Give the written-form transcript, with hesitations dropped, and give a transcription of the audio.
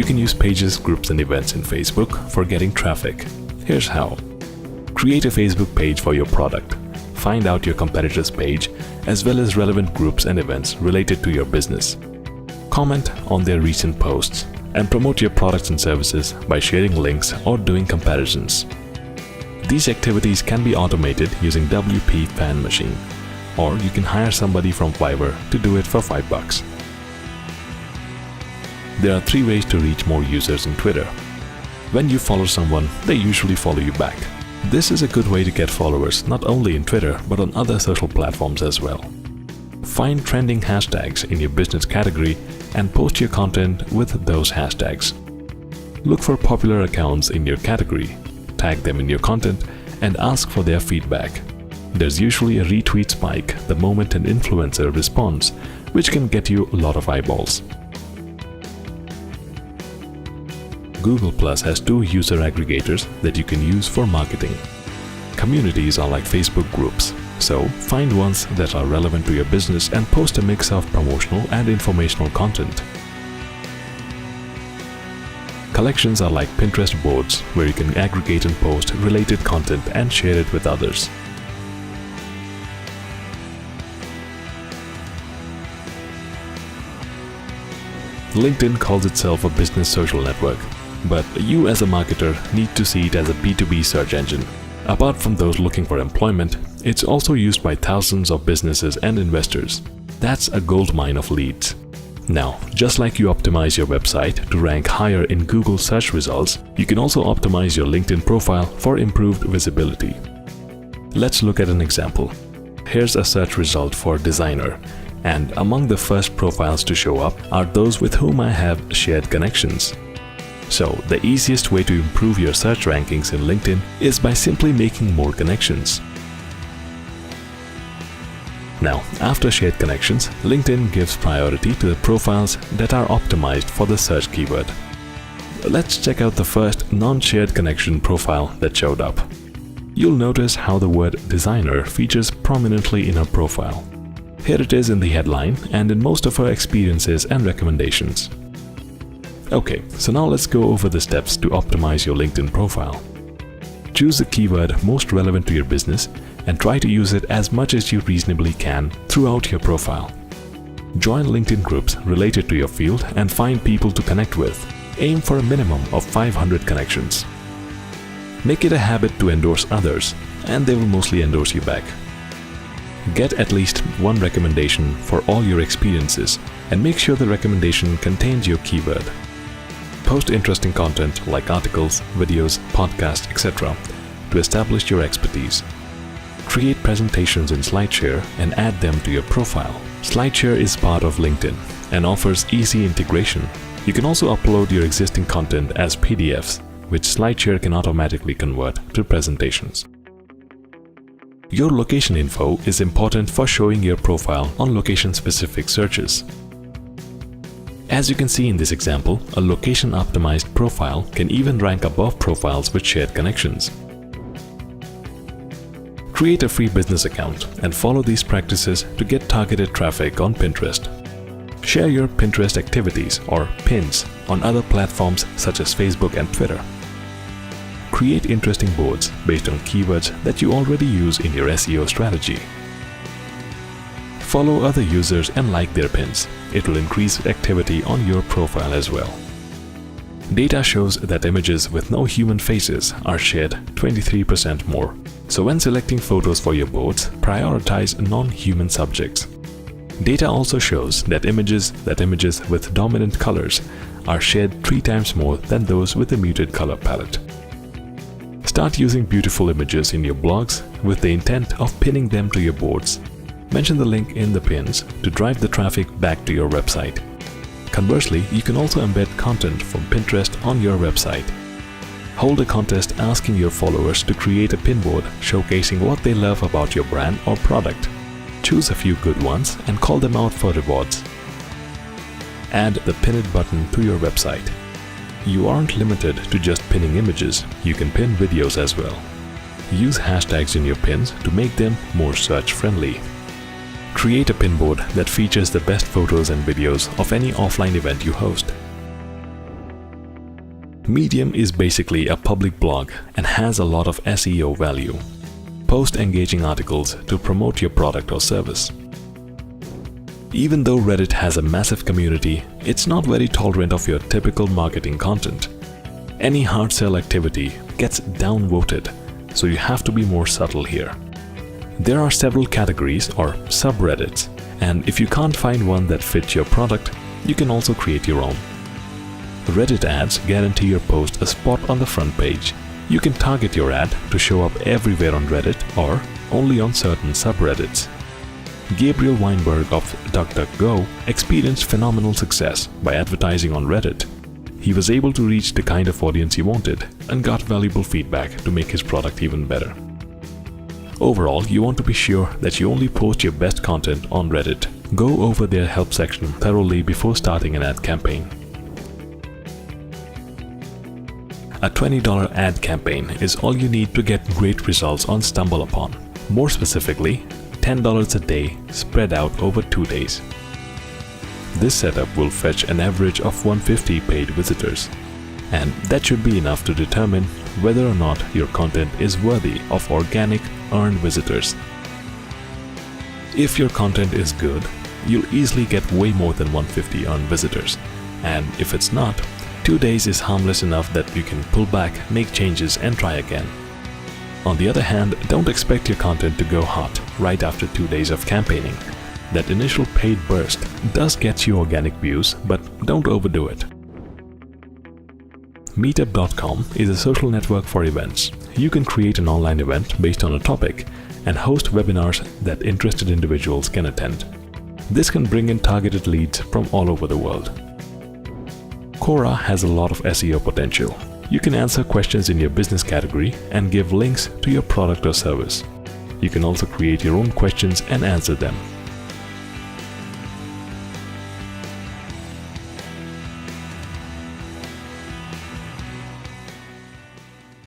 can use pages, groups, and events in Facebook for getting traffic. Here's how. Create a Facebook page for your product. Find out your competitors' page as well as relevant groups and events related to your business. Comment on their recent posts and promote your products and services by sharing links or doing comparisons. These activities can be automated using WP Fan Machine, or you can hire somebody from Fiverr to do it for $5. There are 3 ways to reach more users in Twitter. When you follow someone, they usually follow you back. This is a good way to get followers not only in Twitter but on other social platforms as well. Find trending hashtags in your business category and post your content with those hashtags. Look for popular accounts in your category, tag them in your content, and ask for their feedback. There's usually a retweet spike the moment an influencer responds, which can get you a lot of eyeballs. Google Plus has 2 user aggregators that you can use for marketing. Communities are like Facebook groups, so find ones that are relevant to your business and post a mix of promotional and informational content. Collections are like Pinterest boards, where you can aggregate and post related content and share it with others. LinkedIn calls itself a business social network, but you as a marketer need to see it as a B2B search engine. Apart from those looking for employment, it's also used by thousands of businesses and investors. That's a goldmine of leads. Now, just like you optimize your website to rank higher in Google search results, you can also optimize your LinkedIn profile for improved visibility. Let's look at an example. Here's a search result for designer, and among the first profiles to show up are those with whom I have shared connections. So, the easiest way to improve your search rankings in LinkedIn is by simply making more connections. Now, after shared connections, LinkedIn gives priority to the profiles that are optimized for the search keyword. Let's check out the first non-shared connection profile that showed up. You'll notice how the word designer features prominently in her profile. Here it is in the headline and in most of her experiences and recommendations. Okay, so now let's go over the steps to optimize your LinkedIn profile. Choose the keyword most relevant to your business and try to use it as much as you reasonably can throughout your profile. Join LinkedIn groups related to your field and find people to connect with. Aim for a minimum of 500 connections. Make it a habit to endorse others, and they will mostly endorse you back. Get at least 1 recommendation for all your experiences and make sure the recommendation contains your keyword. Post interesting content like articles, videos, podcasts, etc. to establish your expertise. Create presentations in SlideShare and add them to your profile. SlideShare is part of LinkedIn and offers easy integration. You can also upload your existing content as PDFs, which SlideShare can automatically convert to presentations. Your location info is important for showing your profile on location-specific searches. As you can see in this example, a location-optimized profile can even rank above profiles with shared connections. Create a free business account and follow these practices to get targeted traffic on Pinterest. Share your Pinterest activities, or pins, on other platforms such as Facebook and Twitter. Create interesting boards based on keywords that you already use in your SEO strategy. Follow other users and like their pins. It will increase activity on your profile as well. Data shows that images with no human faces are shared 23% more. So when selecting photos for your boards, prioritize non-human subjects. Data also shows that images with dominant colors are shared 3 times more than those with a muted color palette. Start using beautiful images in your blogs with the intent of pinning them to your boards. Mention the link in the pins to drive the traffic back to your website. Conversely, you can also embed content from Pinterest on your website. Hold a contest asking your followers to create a pin board showcasing what they love about your brand or product. Choose a few good ones and call them out for rewards. Add the Pin It button to your website. You aren't limited to just pinning images, you can pin videos as well. Use hashtags in your pins to make them more search-friendly. Create a pin board that features the best photos and videos of any offline event you host. Medium is basically a public blog and has a lot of SEO value. Post engaging articles to promote your product or service. Even though Reddit has a massive community, it's not very tolerant of your typical marketing content. Any hard sell activity gets downvoted, so you have to be more subtle here. There are several categories or subreddits, and if you can't find one that fits your product, you can also create your own. Reddit ads guarantee your post a spot on the front page. You can target your ad to show up everywhere on Reddit or only on certain subreddits. Gabriel Weinberg of DuckDuckGo experienced phenomenal success by advertising on Reddit. He was able to reach the kind of audience he wanted and got valuable feedback to make his product even better. Overall, you want to be sure that you only post your best content on Reddit. Go over their help section thoroughly before starting an ad campaign. A $20 ad campaign is all you need to get great results on StumbleUpon. More specifically, $10 a day spread out over 2 days. This setup will fetch an average of 150 paid visitors, and that should be enough to determine whether or not your content is worthy of organic earned visitors. If your content is good, you'll easily get way more than 150 earned visitors, and if it's not, 2 days is harmless enough that you can pull back, make changes and try again. On the other hand, don't expect your content to go hot right after 2 days of campaigning. That initial paid burst does get you organic views, but don't overdo it. Meetup.com is a social network for events. You can create an online event based on a topic and host webinars that interested individuals can attend. This can bring in targeted leads from all over the world. Quora has a lot of SEO potential. You can answer questions in your business category and give links to your product or service. You can also create your own questions and answer them.